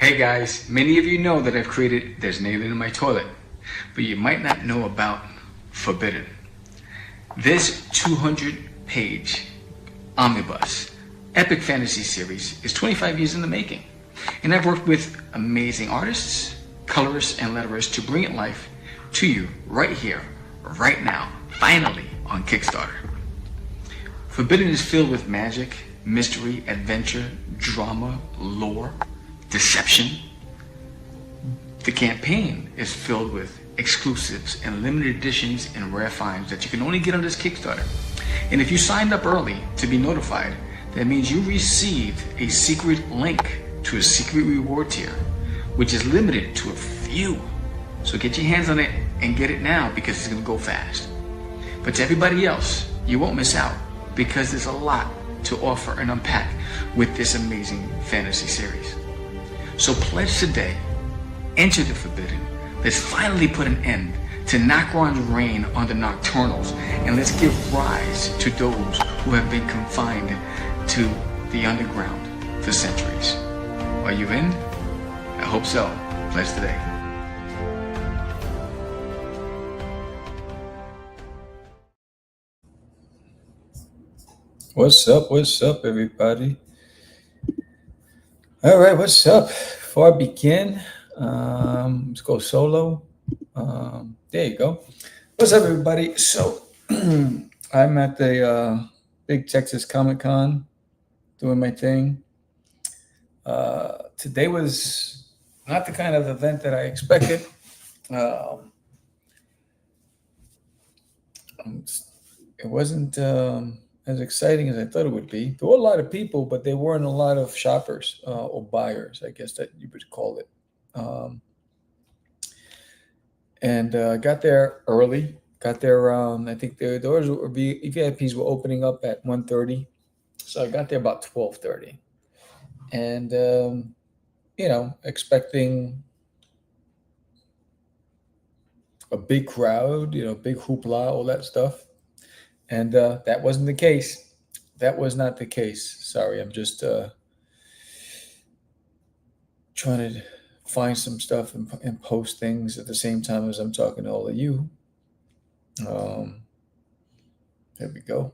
Hey guys, many of you know that I've created There's an Alien in My Toilet, but you might not know about Forbidden. This 200-page omnibus epic fantasy series is 25 years in the making, and I've worked with amazing artists, colorists, and letterers to bring it life to you right here, right now, finally on Kickstarter. Forbidden is filled with magic, mystery, adventure, drama, lore, deception. The campaign is filled with exclusives and limited editions and rare finds that you can only get on this Kickstarter. And if you signed up early to be notified, that means you received a secret link to a secret reward tier, which is limited to a few. So get your hands on it and get it now because it's gonna go fast. But to everybody else, you won't miss out because there's a lot to offer and unpack with this amazing fantasy series. So pledge today, enter the Forbidden. Let's finally put an end to Nokron's reign on the Nocturnals, and let's give rise to those who have been confined to the underground for centuries. Are you in? I hope so. Pledge today. What's up, everybody? All right, what's up? Before I begin, let's go solo. There you go. What's up, everybody? So, I'm at the Big Texas Comic Con doing my thing. Today was not the kind of event that I expected. It wasn't as exciting as I thought it would be. There were a lot of people, but there weren't a lot of shoppers or buyers, I guess that you would call it. And got there early. Got there around, I think the doors were VIPs were opening up at 1:30. So I got there about 12:30. And, expecting a big crowd, big hoopla, all that stuff. And that wasn't the case. That was not the case. Sorry, I'm just trying to find some stuff and post things at the same time as I'm talking to all of you. There we go.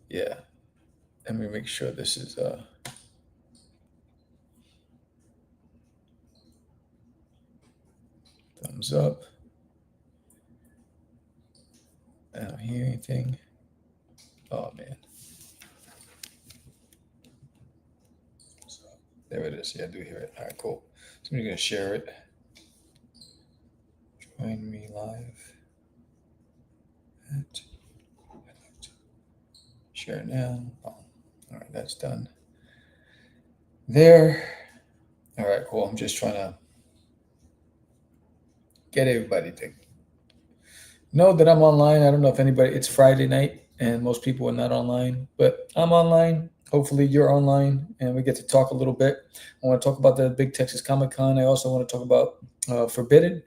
Yeah. Let me make sure this is thumbs up. I don't hear anything. Oh man. So, there it is. Yeah, I do hear it. All right, cool. So I'm gonna share it. Join me live. Share now. Oh, all right, that's done. There. All right, cool. I'm just trying to get everybody to know that I'm online. I don't know if anybody, it's Friday night and most people are not online, but I'm online. Hopefully you're online and we get to talk a little bit. I want to talk about the Big Texas Comic Con. I also want to talk about Forbidden.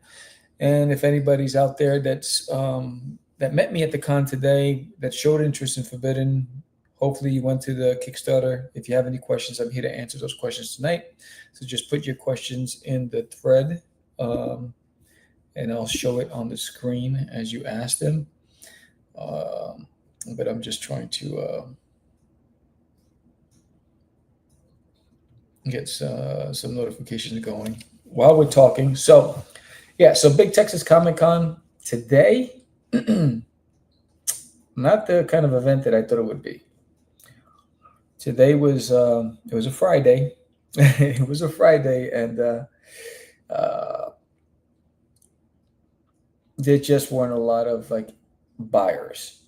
And if anybody's out there that's that met me at the con today that showed interest in Forbidden, hopefully you went to the Kickstarter. If you have any questions, I'm here to answer those questions tonight. So just put your questions in the thread. And I'll show it on the screen as you ask them. But I'm just trying to get some notifications going while we're talking. So, yeah, so Big Texas Comic Con today, not the kind of event that I thought it would be. Today was it was a Friday. It was a Friday, and there just weren't a lot of like buyers.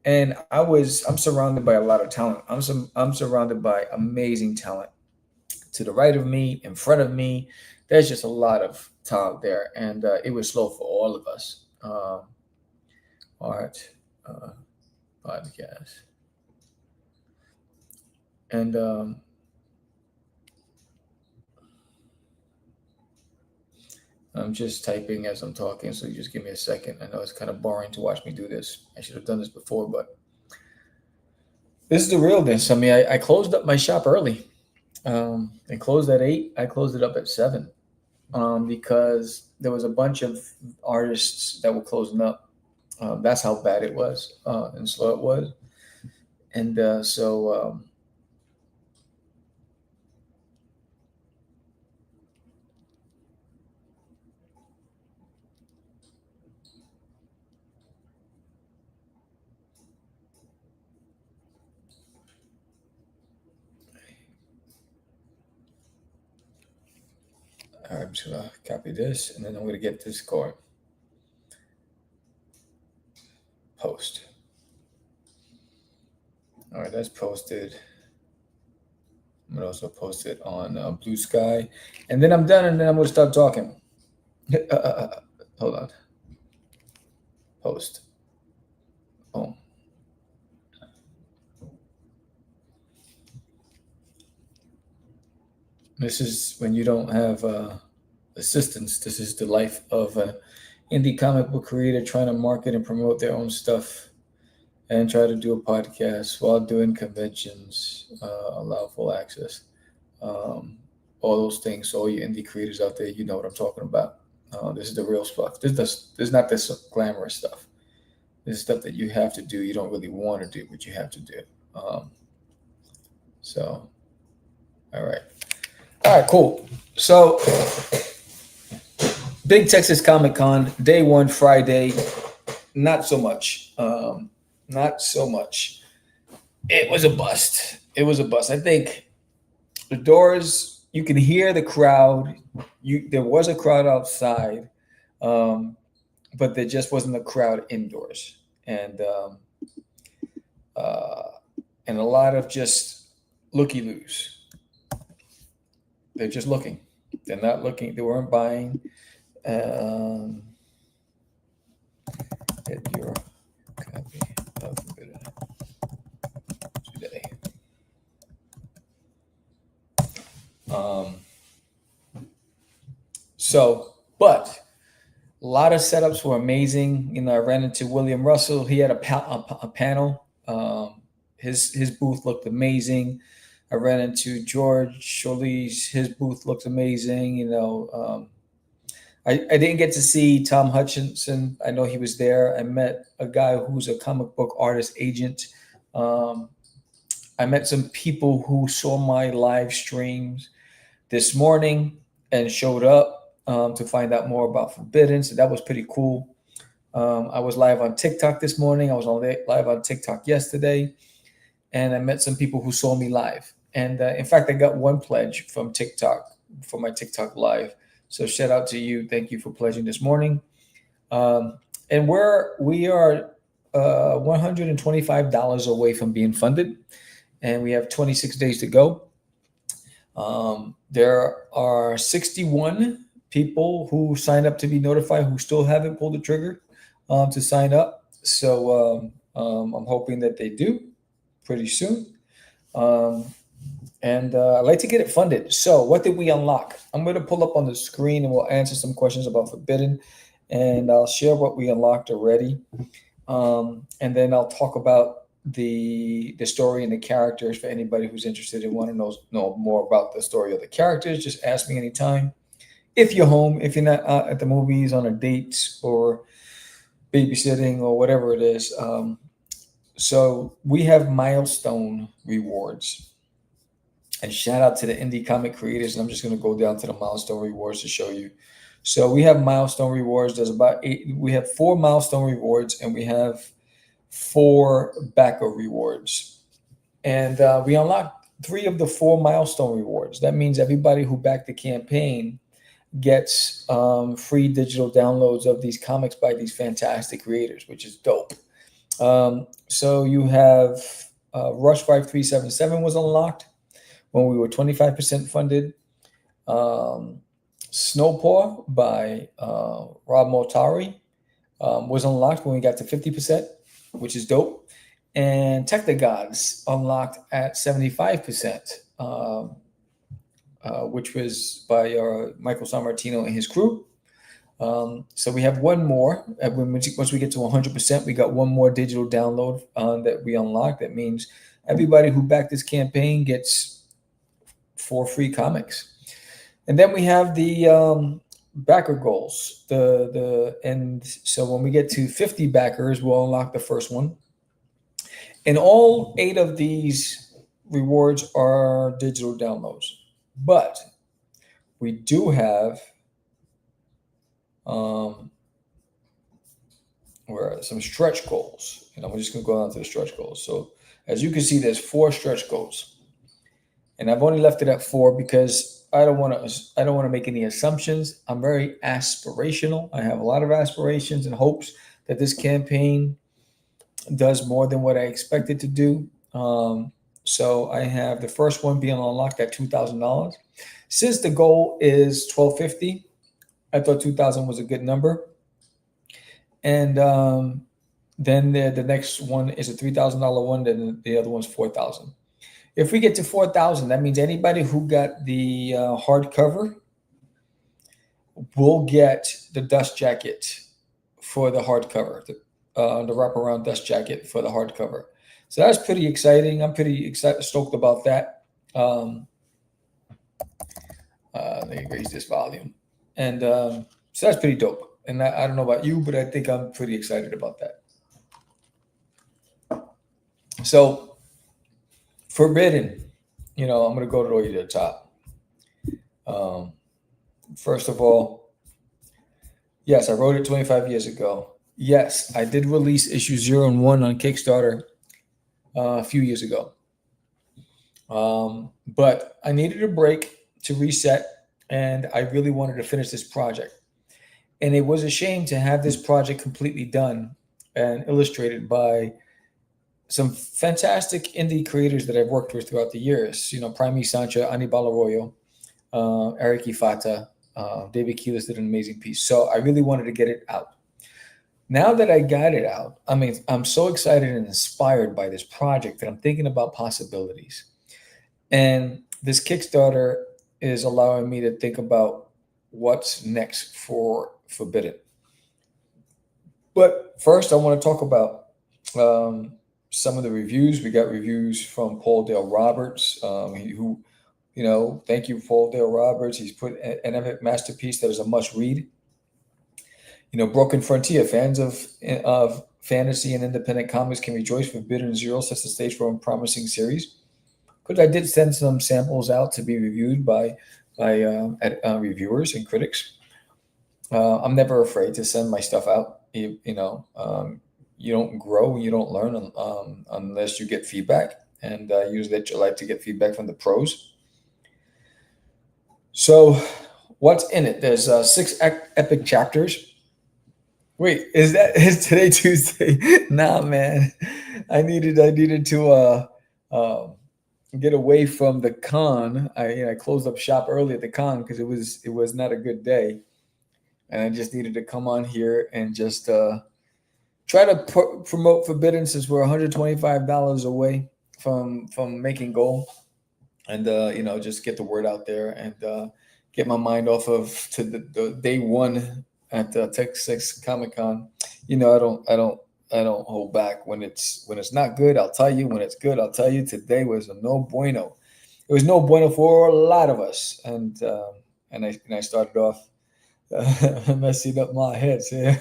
And I'm surrounded by a lot of talent. I'm surrounded by amazing talent to the right of me, in front of me. There's just a lot of talent there, and it was slow for all of us. Art, podcast, and I'm just typing as I'm talking, so you just give me a second. I know it's kind of boring to watch me do this. I should have done this before, but This is the realness. I mean, I closed up my shop early. It closed at 8. I closed it up at 7 because there was a bunch of artists that were closing up. That's how bad it was and slow it was. And so I'm just going to copy this, and then I'm going to get this card. Post. All right, that's posted. I'm going to also post it on Blue Sky. And then I'm done, and then I'm going to start talking. Hold on. Post. Boom. This is when you don't have assistance. This is the life of an indie comic book creator trying to market and promote their own stuff and try to do a podcast while doing conventions, allow full access, all those things. So all you indie creators out there, you know what I'm talking about. This is the real stuff. This is not this glamorous stuff. This is stuff that you have to do. You don't really want to do, but you have to do. So, all right. All right, cool. So, Big Texas Comic Con, day 1, Friday. Not so much. Not so much. It was a bust. It was a bust. I think the doors, you can hear the crowd. There was a crowd outside, but there just wasn't a crowd indoors. And a lot of just looky-loos. They're just looking. They're not looking. They weren't buying. Get your copy of Forbidden today. But a lot of setups were amazing. You know, I ran into William Russell. He had a panel. His booth looked amazing. I ran into George Solis. His booth looked amazing. You know, I didn't get to see Tom Hutchinson. I know he was there. I met a guy who's a comic book artist agent. I met some people who saw my live streams this morning and showed up to find out more about Forbidden. So that was pretty cool. I was live on TikTok this morning. I was live on TikTok yesterday. And I met some people who saw me live. And in fact, I got one pledge from TikTok for my TikTok live. So shout out to you. Thank you for pledging this morning. And we are $125 away from being funded. And we have 26 days to go. There are 61 people who signed up to be notified who still haven't pulled the trigger to sign up. So I'm hoping that they do pretty soon. And I'd like to get it funded. So what did we unlock? I'm going to pull up on the screen and we'll answer some questions about Forbidden. And I'll share what we unlocked already. And then I'll talk about the story and the characters for anybody who's interested and want to know more about the story of the characters. Just ask me anytime. If you're home, if you're not at the movies on a date or babysitting or whatever it is. So we have milestone rewards. And shout out to the indie comic creators. And I'm just going to go down to the milestone rewards to show you. So we have milestone rewards. There's about 8. We have 4 milestone rewards and we have 4 backer rewards. And we unlocked 3 of the 4 milestone rewards. That means everybody who backed the campaign gets free digital downloads of these comics by these fantastic creators, which is dope. So you have Rush 5377 was unlocked when we were 25% funded. Snowpaw by Rob Motari was unlocked when we got to 50%, which is dope. And Technogods unlocked at 75%, which was by Michael Sammartino and his crew. So we have one more. Once we get to 100%, we got one more digital download that we unlocked. That means everybody who backed this campaign gets 4 free comics. And then we have the backer goals. And so when we get to 50 backers, we'll unlock the first one. And all 8 of these rewards are digital downloads. But we do have where are some stretch goals. And I'm just going to go down to the stretch goals. So as you can see, there's 4 stretch goals. And I've only left it at 4 because I don't want to make any assumptions. I'm very aspirational. I have a lot of aspirations and hopes that this campaign does more than what I expected to do. So I have the first one being unlocked at $2,000. Since the goal is $1,250, I thought 2,000 was a good number. And then the next one is a $3,000 one. Then the other one's $4,000. If we get to 4,000, that means anybody who got the hardcover will get the dust jacket for the hardcover, the wraparound dust jacket for the hardcover. So that's pretty exciting. I'm pretty stoked about that. Let me raise this volume. And so that's pretty dope. And I don't know about you, but I think I'm pretty excited about that. So Forbidden, I'm going to go to the top. First of all, yes, I wrote it 25 years ago. Yes, I did release issue 0 and 1 on Kickstarter a few years ago. But I needed a break to reset, and I really wanted to finish this project. And it was a shame to have this project completely done and illustrated by some fantastic indie creators that I've worked with throughout the years. Prime Sancha, Anibal Arroyo, Eric Ifata, David Keelis did an amazing piece. So I really wanted to get it out. Now that I got it out, I'm so excited and inspired by this project that I'm thinking about possibilities. And this Kickstarter is allowing me to think about what's next for Forbidden. But first, I want to talk about some of the reviews. We got reviews from Paul Dale Roberts, who, thank you, Paul Dale Roberts. He's put an epic masterpiece that is a must-read. Broken Frontier, fans of fantasy and independent comics can rejoice. Forbidden Zero sets the stage for a promising series. Because I did send some samples out to be reviewed by reviewers and critics. I'm never afraid to send my stuff out. You don't grow, you don't learn unless you get feedback. And I usually like to get feedback from the pros. So what's in it? There's 6 epic chapters. Wait, is today Tuesday? Nah, man. I needed to get away from the con. I closed up shop early at the con because it was not a good day, and I just needed to come on here and just try to promote Forbidden, since we're $125 away from making goal, and just get the word out there and get my mind off of to the day one at Texas Comic Con. I don't hold back. When it's not good, I'll tell you. When it's good, I'll tell you. Today was a no bueno. It was no bueno for a lot of us, and I started off messing up my head. The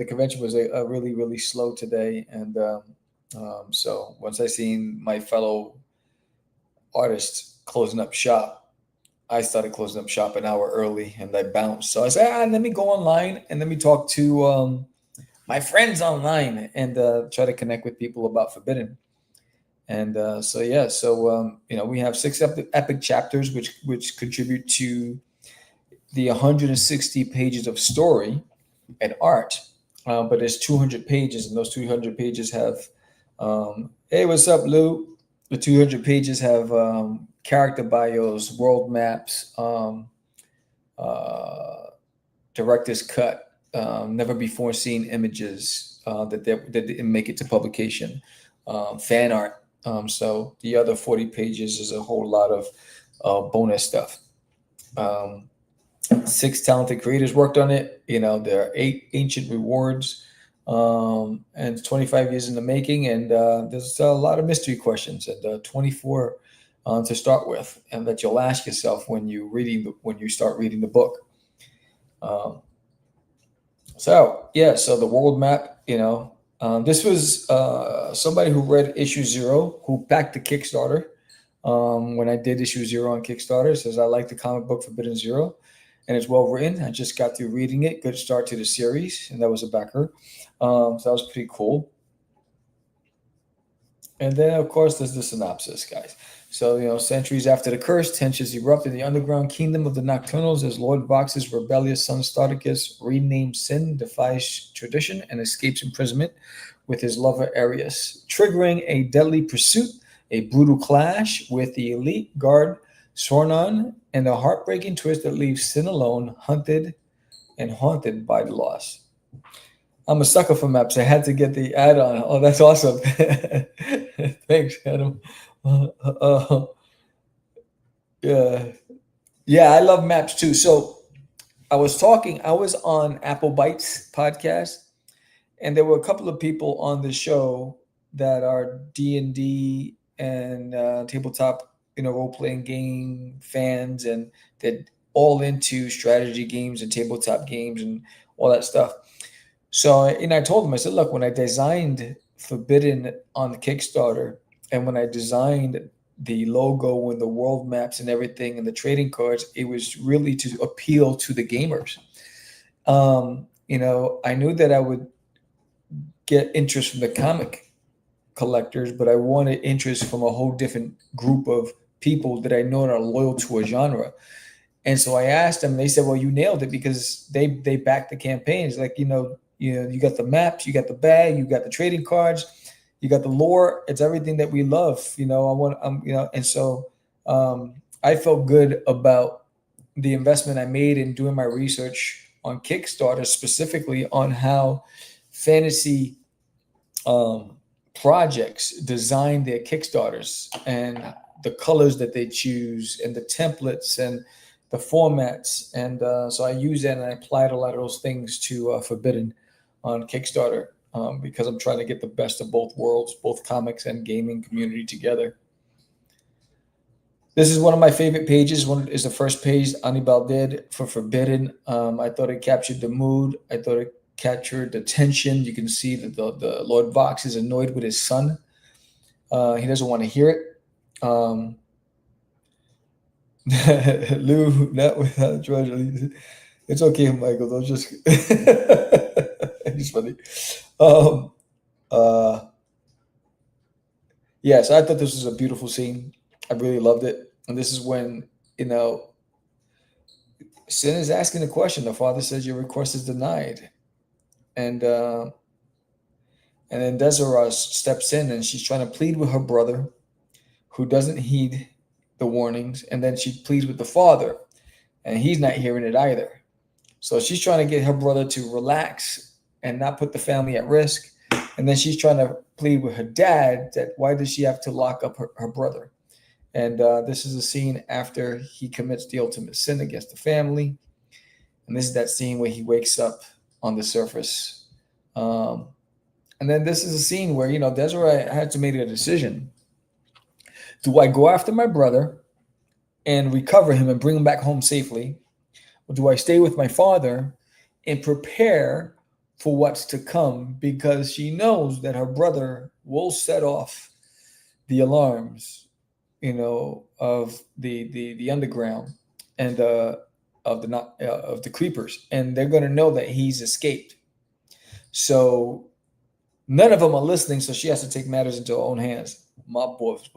convention was a really, really slow today, and so once I seen my fellow artists closing up shop, I started closing up shop an hour early, and I bounced. So I said, let me go online and let me talk to my friends online and try to connect with people about Forbidden. And we have 6 epic chapters, which contribute to the 160 pages of story and art. But there's 200 pages, and those 200 pages have, hey, what's up, Lou? The 200 pages have character bios, world maps, director's cut, never before seen images that didn't make it to publication, fan art. So the other 40 pages is a whole lot of bonus stuff. 6 talented creators worked on it. There are 8 ancient rewards. And 25 years in the making, and there's a lot of mystery questions, and 24 to start with, and that you'll ask yourself when you start reading the book. So the world map, this was somebody who read issue 0, who backed the Kickstarter. When I did issue 0 on Kickstarter, it says, I like the comic book Forbidden Zero, and it's well written. I just got through reading it. Good start to the series, and that was a backer. So that was pretty cool. And then, of course, there's the synopsis, guys. So, centuries after the curse, tensions erupt in the underground kingdom of the Nocturnals as Lord Vox's rebellious son Starticus, renamed Sin, defies tradition and escapes imprisonment with his lover Arius, triggering a deadly pursuit, a brutal clash with the elite guard Sornon, and a heartbreaking twist that leaves Sin alone, hunted and haunted by the loss. I'm a sucker for maps. I had to get the add-on. Oh, that's awesome. Thanks, Adam. Yeah, I love maps too. So I was on Apple Bites podcast, and there were a couple of people on the show that are D&D and tabletop, role-playing game fans, and they're all into strategy games and tabletop games and all that stuff. So, and I told them, I said, look, when I designed Forbidden on the Kickstarter, and when I designed the logo and the world maps and everything and the trading cards, it was really to appeal to the gamers. I knew that I would get interest from the comic collectors, but I wanted interest from a whole different group of people that I know are loyal to a genre. And so I asked them, and they said, well, you nailed it, because they backed the campaigns. Like, you got the maps, you got the bag, you got the trading cards, you got the lore. It's everything that we love. And so I felt good about the investment I made in doing my research on Kickstarter, specifically on how fantasy projects design their Kickstarters, and the colors that they choose, and the templates, and the formats. And so I use that, and I applied a lot of those things to Forbidden on Kickstarter, because I'm trying to get the best of both worlds, both comics and gaming community together. This is one of my favorite pages. One is the first page Anibal did for Forbidden. I thought it captured the mood. I thought it captured the tension. You can see that the Lord Vox is annoyed with his son. He doesn't want to hear it. Lou, not without treasure. It's okay, Michael. Don't just. It's funny. Yes, I thought this was a beautiful scene. I really loved it. And this is when, Sin is asking the question. The father says, your request is denied. And then Desiree steps in, and she's trying to plead with her brother, who doesn't heed the warnings. And then she pleads with the father, and he's not hearing it either. So she's trying to get her brother to relax and not put the family at risk. And then she's trying to plead with her dad that why does she have to lock up her brother? And this is a scene after he commits the ultimate sin against the family. And this is that scene where he wakes up on the surface. And then this is a scene where, Desiree had to make a decision. Do I go after my brother and recover him and bring him back home safely? Or do I stay with my father and prepare for what's to come? Because she knows that her brother will set off the alarms, of the underground and of the creepers, and they're going to know that he's escaped. So none of them are listening. So she has to take matters into her own hands. My boys,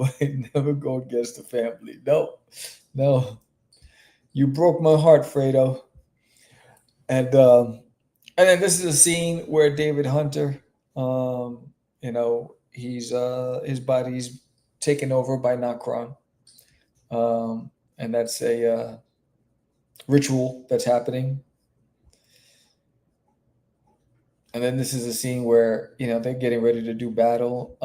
never go against the family. No. You broke my heart, Fredo. And then this is a scene where David Hunter, he's his body's taken over by Nokron. And that's a ritual that's happening. And then this is a scene where, they're getting ready to do battle.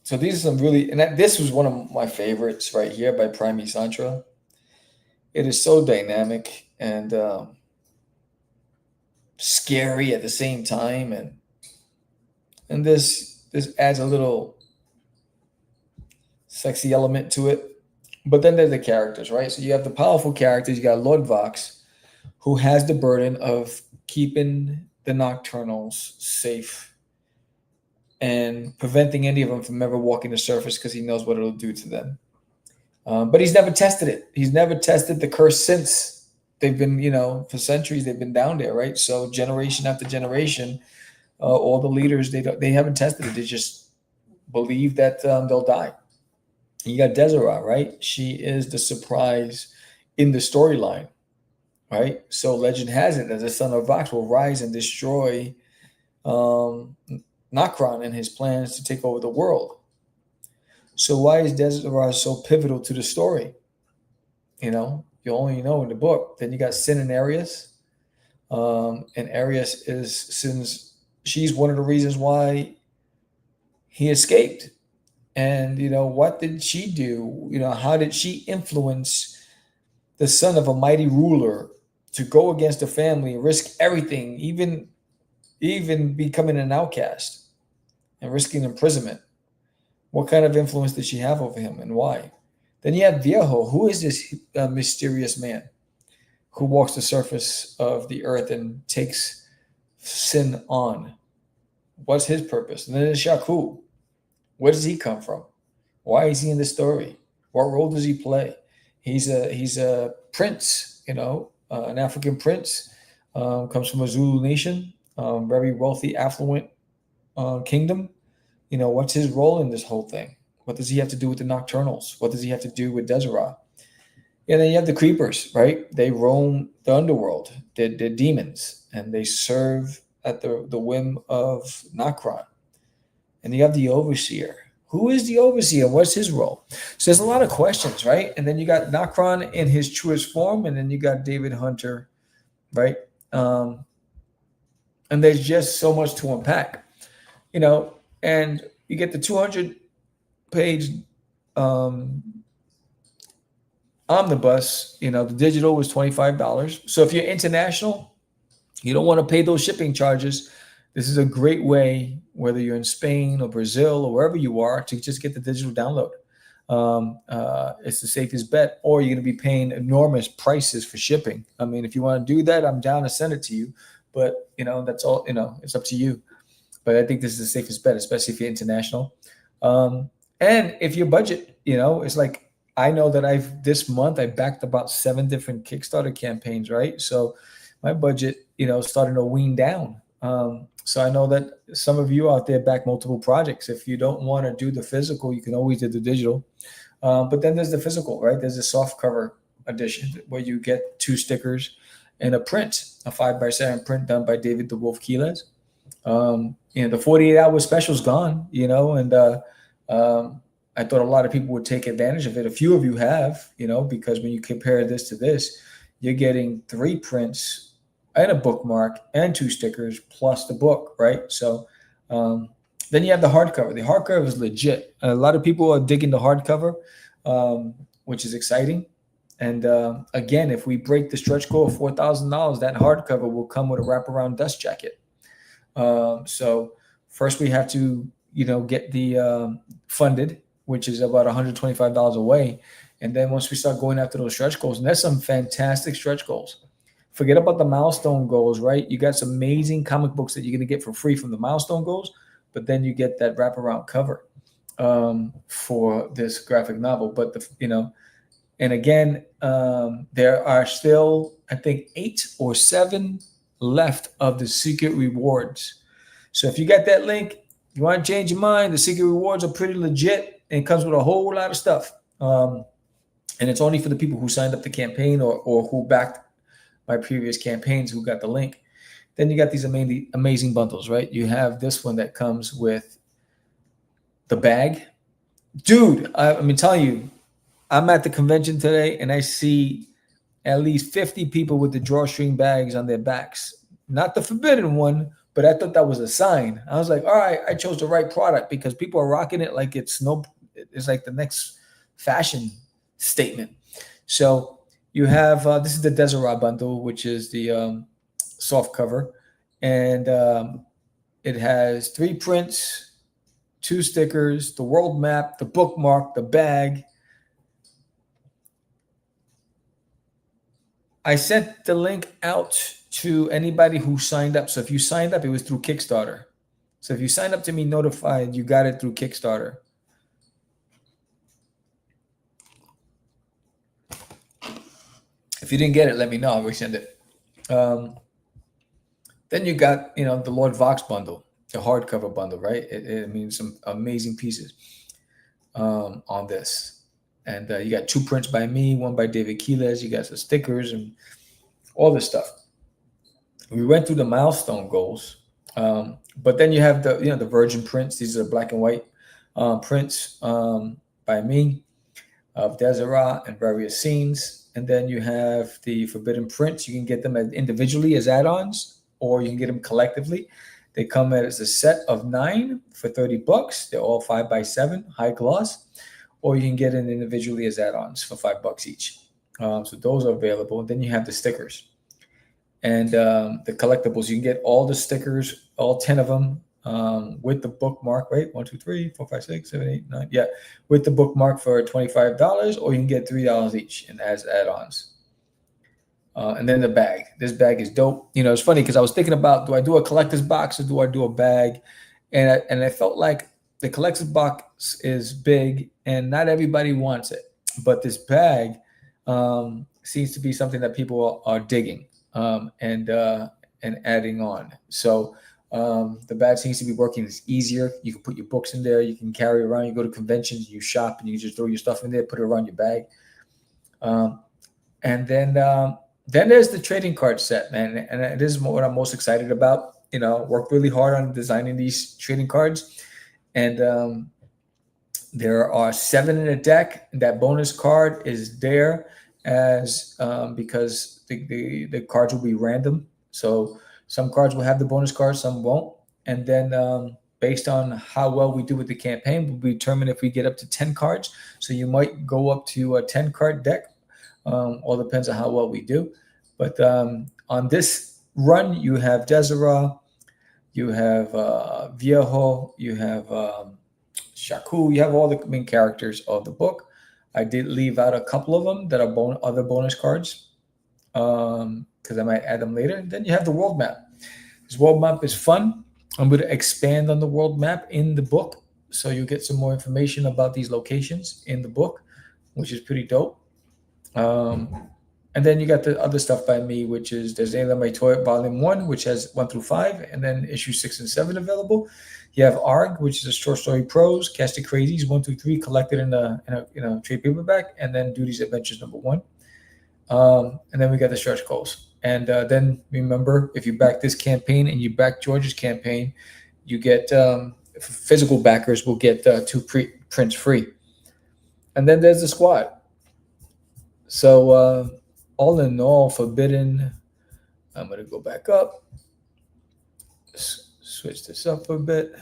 So these are some really, and this was one of my favorites right here by Prime Santra. It is so dynamic, and scary at the same time, and this adds a little sexy element to it. But then there's the characters, right? So you have the powerful characters. You got Lord Vox, who has the burden of keeping the Nocturnals safe and preventing any of them from ever walking the surface because he knows what it'll do to them. But he's never tested it. He's never tested the curse since they've been, for centuries they've been down there, right? So generation after generation, all the leaders they haven't tested it. They just believe that they'll die. And you got Deseret, right? She is the surprise in the storyline, right? So legend has it that the son of Vox will rise and destroy Nokron and his plans to take over the world. So why is Deseret so pivotal to the story? You only know in the book. Then you got Sin and Arius. And Arius is, since she's one of the reasons why he escaped. And, what did she do? How did she influence the son of a mighty ruler to go against the family, risk everything, even becoming an outcast and risking imprisonment? What kind of influence did she have over him and why? Then you have Viejo. Who is this mysterious man who walks the surface of the earth and takes sin on? What's his purpose? And then there's Shaku. Where does he come from? Why is he in the story? What role does he play? He's a prince, an African prince, comes from a Zulu nation, very wealthy, affluent kingdom. What's his role in this whole thing? What does he have to do with the Nocturnals? What does he have to do with Deseret? And then you have the Creepers, right? They roam the underworld. They're demons, and they serve at the whim of Nokron. And you have the Overseer. Who is the Overseer? What's his role? So there's a lot of questions, right? And then you got Nokron in his truest form, and then you got David Hunter, right? And there's just so much to unpack, and you get the 200-page omnibus. The digital was $25. So if you're international, you don't want to pay those shipping charges. This is a great way, whether you're in Spain or Brazil or wherever you are, to just get the digital download. It's the safest bet, or you're going to be paying enormous prices for shipping. I mean, if you want to do that, I'm down to send it to you. But, that's all, it's up to you. But I think this is the safest bet, especially if you're international. And if your budget, it's like, I know that this month I backed about 7 different Kickstarter campaigns, right? So my budget, starting to wean down. So I know that some of you out there back multiple projects. If you don't want to do the physical, you can always do the digital. But then there's the physical, right? There's a soft cover edition where you get 2 stickers and a print, a 5x7 print done by David the Wolf Quiles. The 48-hour special's gone, and I thought a lot of people would take advantage of it. A few of you have, because when you compare this to this, you're getting 3 prints and a bookmark and 2 stickers plus the book, right? So then you have the hardcover. The hardcover is legit. A lot of people are digging the hardcover, which is exciting. And again, if we break the stretch goal of $4,000, that hardcover will come with a wraparound dust jacket. So first we have to, get the funded, which is about $125 away. And then once we start going after those stretch goals, and there's some fantastic stretch goals. Forget about the milestone goals, right? You got some amazing comic books that you're going to get for free from the milestone goals, but then you get that wraparound cover for this graphic novel. But and again, there are still, I think, 8 or 7 left of the secret rewards. So if you got that link, you want to change your mind, the secret rewards are pretty legit, and it comes with a whole lot of stuff. And it's only for the people who signed up the campaign or who backed my previous campaigns, who got the link. Then you got these amazing bundles, right? You have this one that comes with the bag. Dude, I'm telling you, I'm at the convention today and I see at least 50 people with the drawstring bags on their backs. Not the forbidden one, but I thought that was a sign. I was like, all right, I chose the right product, because people are rocking it like it's like the next fashion statement. So you have, this is the Deseret bundle, which is the soft cover. and it has 3 prints, 2 stickers, the world map, the bookmark, the bag. I sent the link out to anybody who signed up. So if you signed up, it was through Kickstarter. So if you signed up to be notified, you got it through Kickstarter. If you didn't get it, let me know. I'll resend it. Then you got, the Lord Vox bundle, the hardcover bundle, right? It means some amazing pieces on this. And you got 2 prints by me, 1 by David Quiles. You got some stickers and all this stuff. We went through the milestone goals, but then you have the virgin prints. These are black and white prints by me of Deseret and various scenes. And then you have the forbidden prints. You can get them individually as add-ons, or you can get them collectively. They come as a set of 9 for $30. They're all 5x7, high gloss. Or you can get it individually as add-ons for $5 each. So those are available. And then you have the stickers and the collectibles. You can get all the stickers, all 10 of them, with the bookmark, right? 1, 2, 3, 4, 5, 6, 7, 8, 9. Yeah, with the bookmark for $25, or you can get $3 each and as add-ons. And then the bag. This bag is dope. It's funny because I was thinking about, do I do a collector's box or do I do a bag? And I felt like the collector's box is big and not everybody wants it. But this bag seems to be something that people are digging and adding on. So the bag seems to be working. It's easier. You can put your books in there. You can carry around. You go to conventions, you shop, and you just throw your stuff in there, put it around your bag. And then there's the trading card set, man. And this is what I'm most excited about. Worked really hard on designing these trading cards. And there are 7 in a deck. That bonus card is there as because the cards will be random. So some cards will have the bonus card, some won't. And then based on how well we do with the campaign, we'll determine if we get up to 10 cards. So you might go up to a 10-card deck. All depends on how well we do. But on this run, you have Deseret, you have Viejo, you have Shaku, you have all the main characters of the book. I did leave out a couple of them that are other bonus cards because I might add them later. And then you have the world map. This world map is fun. I'm going to expand on the world map in the book. So you get some more information about these locations in the book, which is pretty dope. And then you got the other stuff by me, which is there's Ayla My Toy Volume 1, which has 1 through 5, and then issue 6 and 7 available. You have ARG, which is a short story prose, Casted Crazies 1 through 3, collected in a trade paperback, and then Duty's Adventures #1. And then we got the stretch goals. And then remember, if you back this campaign and you back George's campaign, you get physical backers will get 2 prints free. And then there's the squad. So all in all, Forbidden, I'm going to go back up, switch this up for a bit.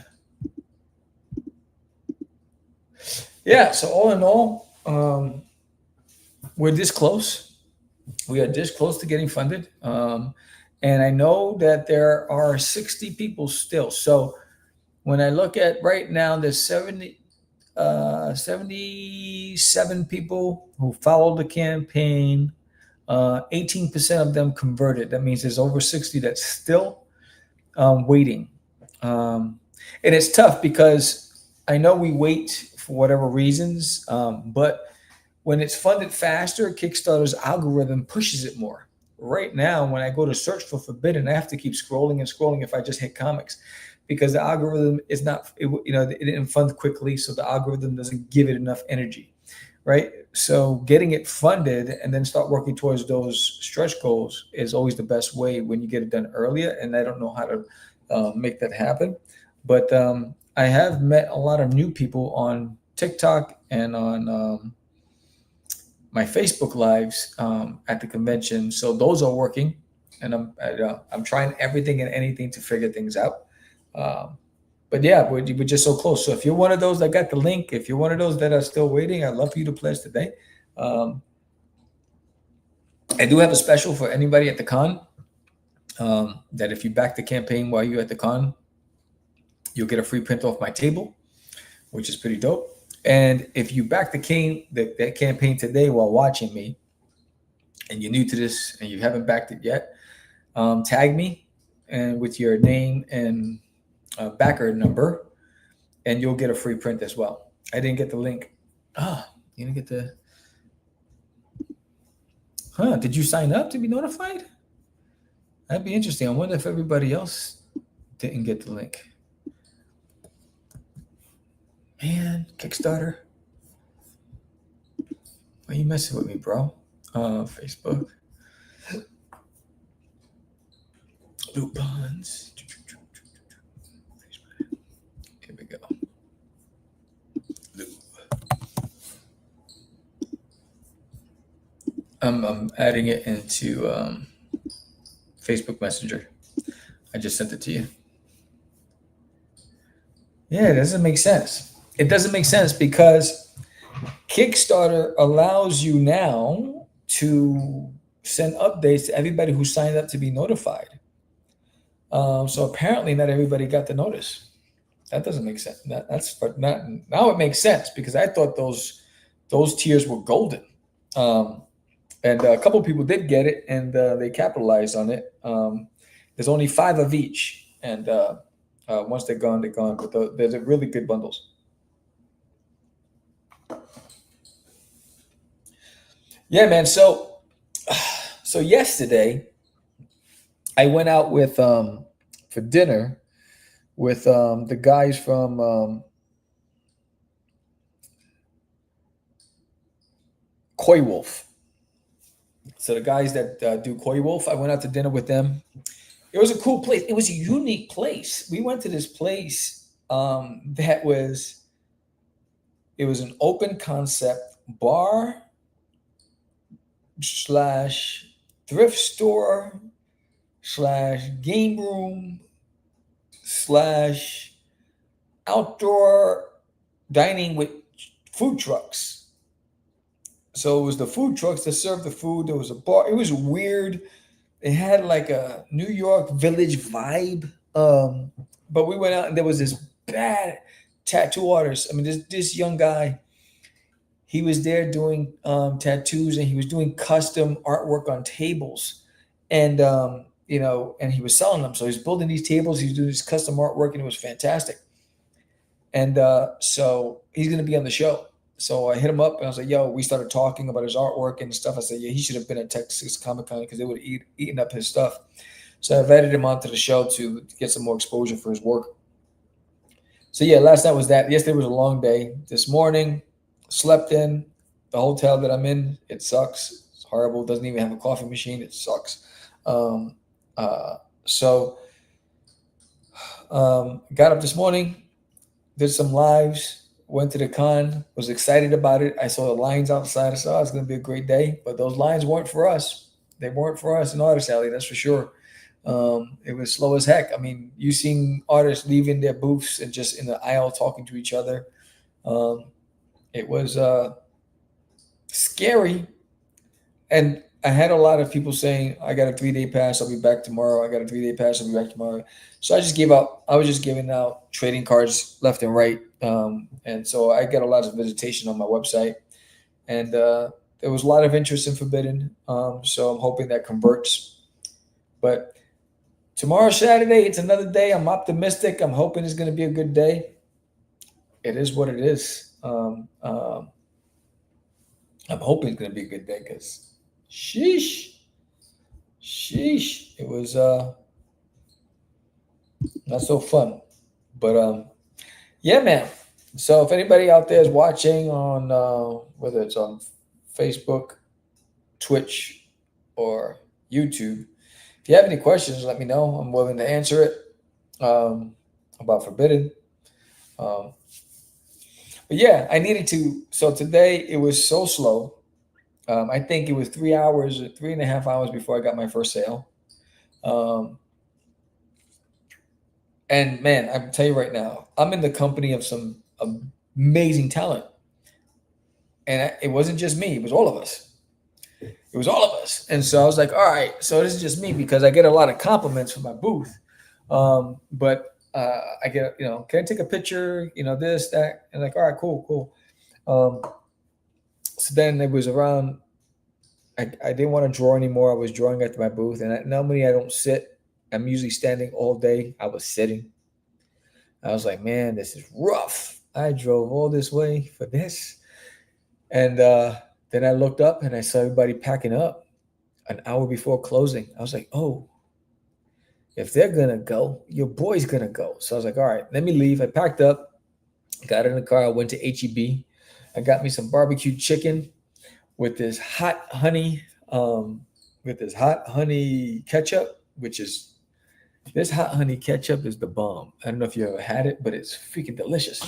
Yeah, so all in all, we're this close. We are this close to getting funded. And I know that there are 60 people still. So when I look at right now, there's 77 people who followed the campaign. 18% of them converted. That means there's over 60 that's still waiting. And it's tough because I know we wait for whatever reasons, but when it's funded faster, Kickstarter's algorithm pushes it more. Right now, when I go to search for Forbidden, I have to keep scrolling and scrolling if I just hit comics, because the algorithm is not, it didn't fund quickly, so the algorithm doesn't give it enough energy, right? So getting it funded and then start working towards those stretch goals is always the best way when you get it done earlier, and I don't know how to make that happen. But I have met a lot of new people on TikTok and on my Facebook lives at the convention. So those are working, and I'm trying everything and anything to figure things out. But yeah, we're just so close. So if you're one of those that got the link, if you're one of those that are still waiting, I'd love for you to pledge today. I do have a special for anybody at the con. that if you back the campaign while you're at the con, you'll get a free print off my table, which is pretty dope. And if you back that campaign today while watching me, and you're new to this and you haven't backed it yet, tag me and with your name and backer number, and you'll get a free print as well. I didn't get the link. You didn't get the. Did you sign up to be notified? That'd be interesting. I wonder if everybody else didn't get the link. Man, Kickstarter. Why are you messing with me, bro? Facebook. Loopons. Here we go. I'm adding it into Facebook Messenger. I just sent it to you. Yeah, it doesn't make sense. It doesn't make sense because Kickstarter allows you now to send updates to everybody who signed up to be notified. So apparently not everybody got the notice. That doesn't make sense. Now it makes sense because I thought those tiers were golden. And a couple of people did get it, and they capitalized on it. There's only 5 of each, and once they're gone, they're gone. But they're really good bundles. Yeah, man. So yesterday, I went out with for dinner with the guys from Koi Wolf. So the guys that do Koi Wolf, I went out to dinner with them. It was a cool place. It was a unique place. We went to this place it was an open concept bar / thrift store / game room / outdoor dining with food trucks. So it was the food trucks that served the food. There was a bar. It was weird. It had like a New York Village vibe. But we went out and there was this bad tattoo artist. I mean, this young guy, he was there doing tattoos, and he was doing custom artwork on tables. And, and he was selling them. So he's building these tables. He's doing this custom artwork, and it was fantastic. And so he's going to be on the show. So I hit him up and I was like, yo, we started talking about his artwork and stuff. I said, yeah, he should have been at Texas Comic-Con because they would have eaten up his stuff. So I invited him onto the show to get some more exposure for his work. So yeah, last night was that. Yesterday was a long day. This morning, slept in. The hotel that I'm in, it sucks. It's horrible. It doesn't even have a coffee machine. It sucks. Got up this morning, did some lives, went to the con, was excited about it. I saw the lines outside. I saw it's going to be a great day, but those lines weren't for us. They weren't for us in Artist Alley, that's for sure. It was slow as heck. I mean, you seen artists leaving their booths and just in the aisle talking to each other. It was scary. And I had a lot of people saying, I got a 3-day pass. I'll be back tomorrow. I got a 3-day pass. I'll be back tomorrow. So I just gave out. I was just giving out trading cards left and right. And so I got a lot of visitation on my website. And there was a lot of interest in Forbidden. So I'm hoping that converts. But tomorrow, Saturday, it's another day. I'm optimistic. I'm hoping it's going to be a good day. It is what it is. I'm hoping it's going to be a good day because sheesh. It was not so fun. But yeah, man. So if anybody out there is watching on whether it's on Facebook, Twitch, or YouTube, if you have any questions, let me know. I'm willing to answer it about Forbidden. But yeah, I needed to. So today it was so slow. I think it was 3.5 hours before I got my first sale. And man, I can tell you right now, I'm in the company of some amazing talent. And it wasn't just me, it was all of us. It was all of us. And so I was like, all right, so this is just me because I get a lot of compliments from my booth. But I get, can I take a picture? This, that. And like, all right, cool, cool. So then it was around, I didn't want to draw anymore. I was drawing at my booth. And normally I don't sit. I'm usually standing all day. I was sitting. I was like, man, this is rough. I drove all this way for this. And then I looked up and I saw everybody packing up an hour before closing. I was like, oh, if they're going to go, your boy's going to go. So I was like, all right, let me leave. I packed up, got in the car. I went to HEB. I got me some barbecue chicken with this hot honey ketchup, this hot honey ketchup is the bomb. I don't know if you ever had it, but it's freaking delicious.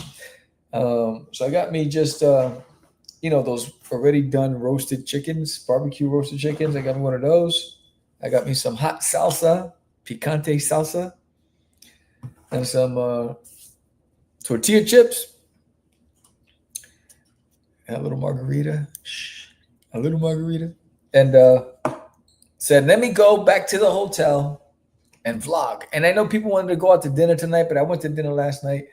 So I got me just, those already done roasted chickens, barbecue roasted chickens. I got me one of those. I got me some hot salsa, picante salsa, and some tortilla chips, and a little margarita. And said, let me go back to the hotel and vlog. And I know people wanted to go out to dinner tonight, but I went to dinner last night.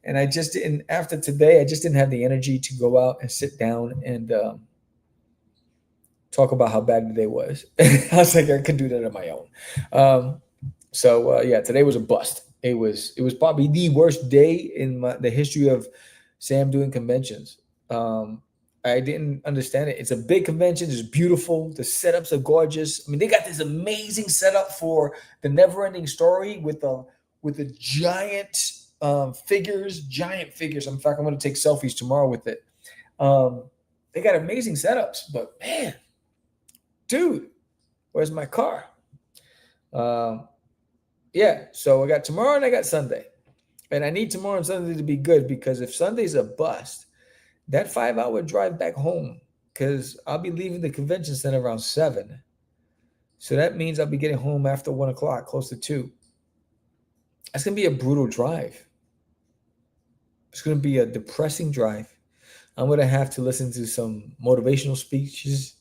And I just didn't, after today, I just didn't have the energy to go out and sit down and talk about how bad the day was. I was like, I could do that on my own. So today was a bust. It was probably the worst day in the history of Sam doing conventions. I didn't understand it. It's a big convention. It's beautiful. The setups are gorgeous. I mean, they got this amazing setup for the Neverending Story with the giant figures. In fact, I'm going to take selfies tomorrow with it. They got amazing setups, but man, dude, where's my car? So I got tomorrow and I got Sunday. And I need tomorrow and Sunday to be good because if Sunday's a bust, that 5-hour drive back home, because I'll be leaving the convention center around 7. So that means I'll be getting home after 1 o'clock, close to 2. That's going to be a brutal drive. It's going to be a depressing drive. I'm going to have to listen to some motivational speeches.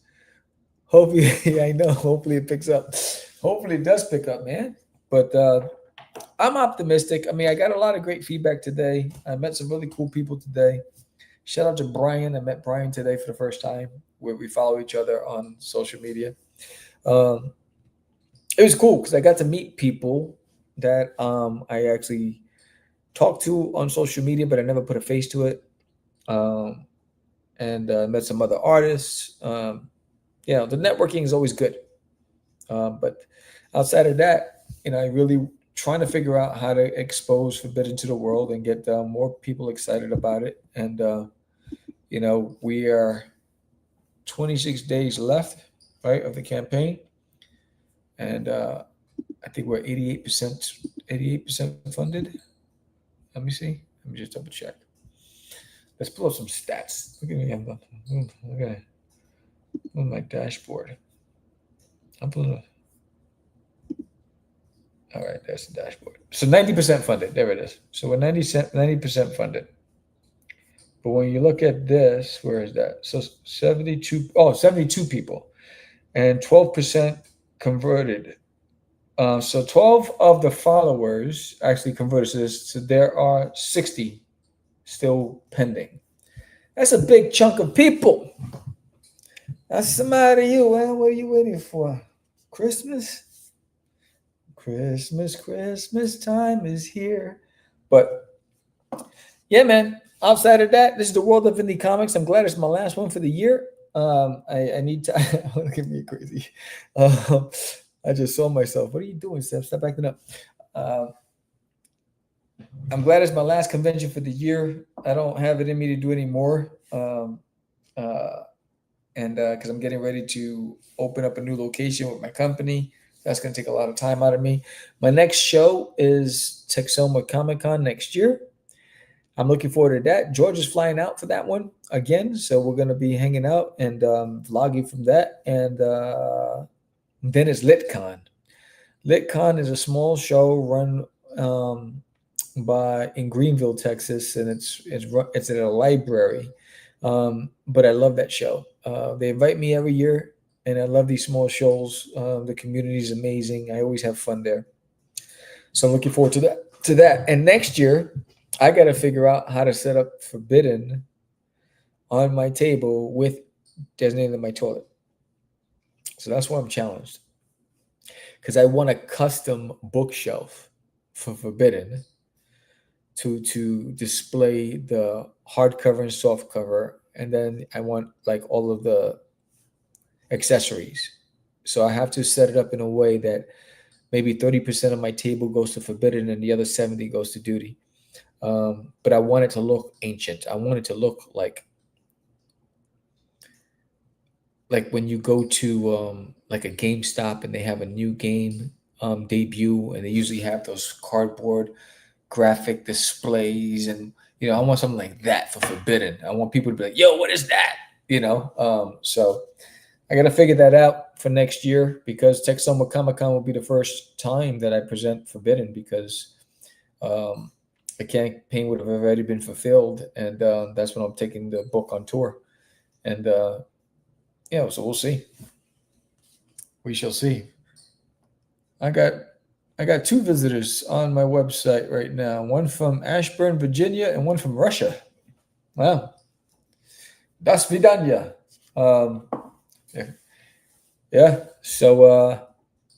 Hopefully, I know, hopefully it picks up. Hopefully it does pick up, man. But I'm optimistic. I mean, I got a lot of great feedback today. I met some really cool people today. Shout out to Brian. I met Brian today for the first time, where we follow each other on social media. It was cool because I got to meet people that I actually talked to on social media, but I never put a face to it. And met some other artists. The networking is always good. But outside of that, I really trying to figure out how to expose Forbidden to the world and get more people excited about it. And, we are 26 days left, right, of the campaign. And I think we're 88% funded. Let me see. Let me just double check. Let's pull up some stats. Look at me. Okay. On my dashboard. I'm pulling up. All right, there's the dashboard. So 90% funded. There it is. So we're 90% funded. But when you look at this, where is that? So 72 people and 12% converted. So 12 of the followers actually converted. So there are 60 still pending. That's a big chunk of people. That's somebody you, man. What are you waiting for? Christmas time is here. But yeah, man, outside of that, this is the world of indie comics. I'm glad it's my last one for the year. I need to look at me crazy. I just saw myself. What are you doing, Steph? Stop acting up. I'm glad it's my last convention for the year. I don't have it in me to do any more. And because I'm getting ready to open up a new location with my company. That's going to take a lot of time out of me. My next show is Texoma Comic-Con next year. I'm looking forward to that. George is flying out for that one again. So we're going to be hanging out and vlogging from that. And then it's LitCon. LitCon is a small show run in Greenville, Texas. And it's at a library. But I love that show. They invite me every year. and I love these small shows. The community is amazing. I always have fun there. So I'm looking forward to that. And next year, I got to figure out how to set up Forbidden on my table with Designated My Toilet. So that's why I'm challenged, because I want a custom bookshelf for Forbidden to display the hardcover and softcover, and then I want like all of the accessories. So I have to set it up in a way that maybe 30% of my table goes to Forbidden and the other 70 goes to Duty. But I want it to look ancient. I want it to look like when you go to like a GameStop and they have a new game debut, and they usually have those cardboard graphic displays, and I want something like that for Forbidden. I want people to be like, yo, what is that? So I got to figure that out for next year, because Texoma Comic-Con will be the first time that I present Forbidden, because the campaign would have already been fulfilled, and that's when I'm taking the book on tour. And so we'll see. We shall see. I got 2 visitors on my website right now. One from Ashburn, Virginia, and one from Russia. Wow. Das vidanya. Yeah. So I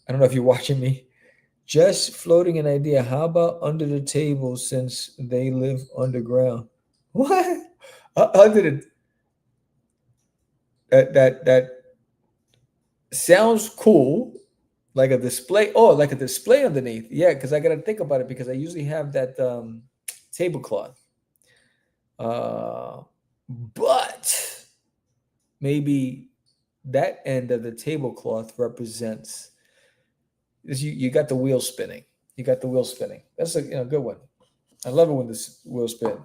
don't know if you're watching me. Just floating an idea. How about under the table, since they live underground? What? Under that sounds cool. Like a display. Oh, like a display underneath. Yeah, because I got to think about it, because I usually have that tablecloth. But maybe that end of the tablecloth represents this. You got the wheel spinning. That's a good one. I love it when this wheel spins,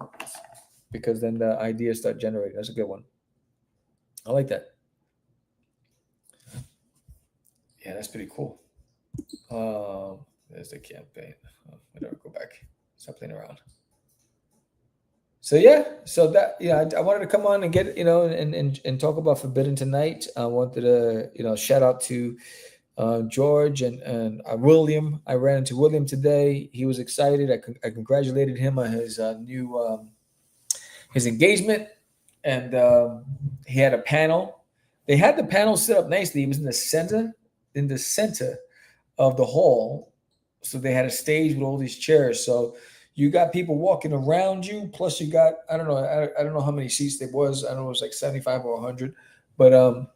because then the ideas start generating. That's a good one. I like that. Yeah, that's pretty cool. There's the campaign. I don't go back. Stop playing around. So that I wanted to come on and get and talk about Forbidden tonight. I wanted to shout out to George and William. I ran into William today. He was excited. I congratulated him on his new his engagement, and he had a panel. They had the panel set up nicely. It was in the center of the hall, so they had a stage with all these chairs. So you got people walking around you, plus you got I don't know how many seats there was. I don't know, it was like 75 or 100, but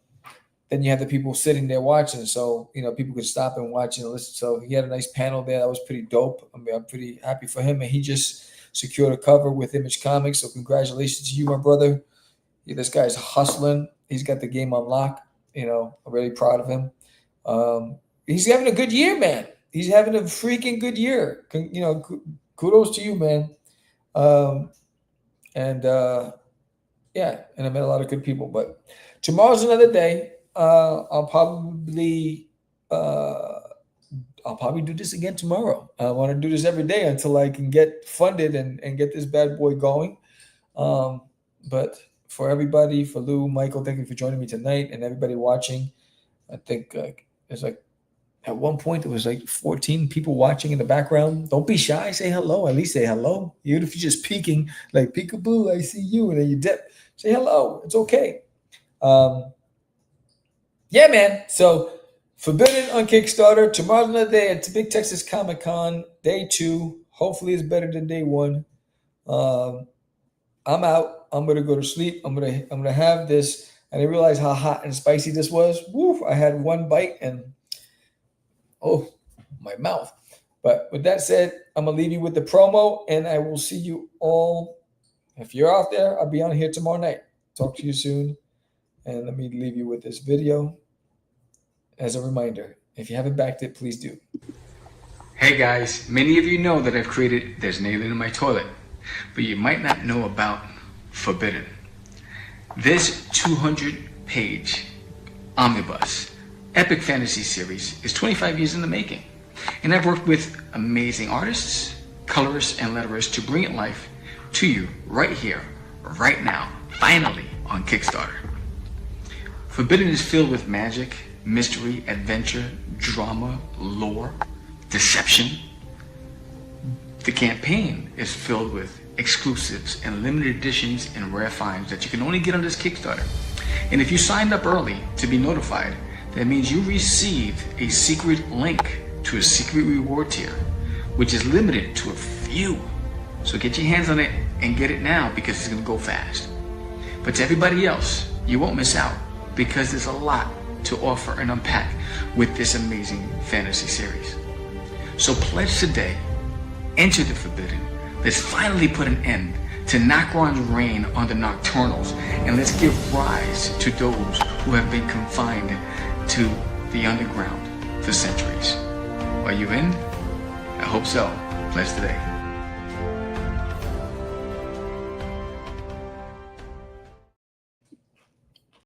then you have the people sitting there watching. So people could stop and watch and listen. So he had a nice panel there. That was pretty dope. I mean, I'm pretty happy for him, and he just secured a cover with Image Comics. So congratulations to you, my brother. Yeah, this guy's hustling. He's got the game on lock. I'm really proud of him. He's having a good year, man. He's having a freaking good year. Kudos to you, man. And I met a lot of good people. But tomorrow's another day. I'll probably do this again tomorrow. I want to do this every day until I can get funded and get this bad boy going. But for everybody, for Lou, Michael, thank you for joining me tonight, and everybody watching. I think it's like at one point there was like 14 people watching in the background. Don't be shy. Say hello. At least say hello. Even if you're just peeking, like peekaboo, I see you, and then you dip. Say hello. It's okay. Yeah, man. So Forbidden on Kickstarter. Tomorrow's another day at Big Texas Comic-Con. Day 2. Hopefully it's better than day 1. I'm out. I'm gonna go to sleep. I'm gonna have this. I didn't realize how hot and spicy this was. Woo! I had one bite and my mouth. But with that said, I'm gonna leave you with the promo, and I will see you all. If you're out there, I'll be on here tomorrow night. Talk to you soon. And let me leave you with this video as a reminder. If you haven't backed it, please do. Hey guys, many of you know that I've created There's an Alien in My Toilet, but you might not know about Forbidden. This 200-page omnibus epic fantasy series is 25 years in the making, and I've worked with amazing artists, colorists, and letterers to bring it life to you right here, right now, finally on Kickstarter. Forbidden is filled with magic, mystery, adventure, drama, lore, deception. The campaign is filled with exclusives and limited editions and rare finds that you can only get on this Kickstarter. And if you signed up early to be notified, that means you received a secret link to a secret reward tier, which is limited to a few. So get your hands on it and get it now because it's going to go fast. But to everybody else, you won't miss out because there's a lot to offer and unpack with this amazing fantasy series. So pledge today, enter the Forbidden. Let's finally put an end to Nokron's reign on the Nocturnals, and let's give rise to those who have been confined to the underground for centuries. Are you in? I hope so. Pledge today.